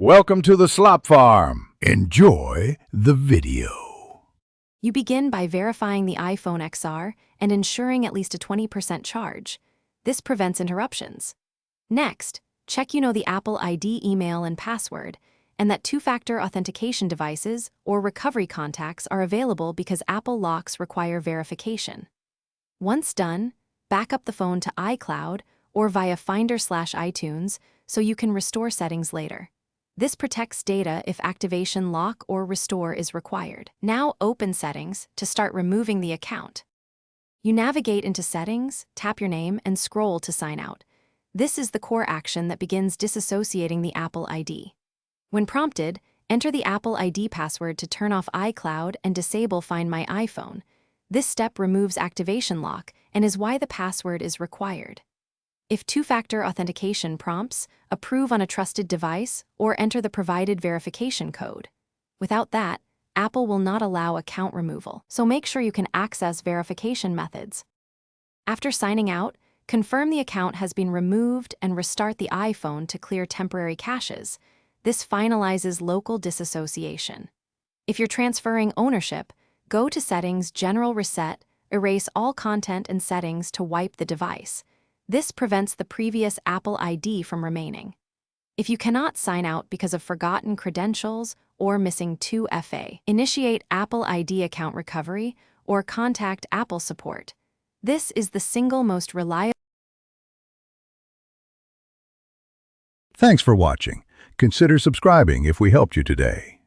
Welcome to the Slop Farm. Enjoy the video. You begin by verifying the iPhone XR and ensuring at least a 20% charge. This prevents interruptions. Next, check you know the Apple ID email and password, and that two-factor authentication devices or recovery contacts are available because Apple locks require verification. Once done, back up the phone to iCloud or via Finder/iTunes so you can restore settings later. This protects data if activation lock or restore is required. Now open Settings to start removing the account. You navigate into Settings, tap your name, and scroll to sign out. This is the core action that begins disassociating the Apple ID. When prompted, enter the Apple ID password to turn off iCloud and disable Find My iPhone. This step removes activation lock and is why the password is required. If two-factor authentication prompts, approve on a trusted device or enter the provided verification code. Without that, Apple will not allow account removal, so make sure you can access verification methods. After signing out, confirm the account has been removed and restart the iPhone to clear temporary caches. This finalizes local disassociation. If you're transferring ownership, go to Settings, General Reset, erase all content and settings to wipe the device. This prevents the previous Apple ID from remaining. If you cannot sign out because of forgotten credentials or missing 2FA, initiate Apple ID account recovery or contact Apple support. This is the single most reliable. Thanks for watching. Consider subscribing if we helped you today.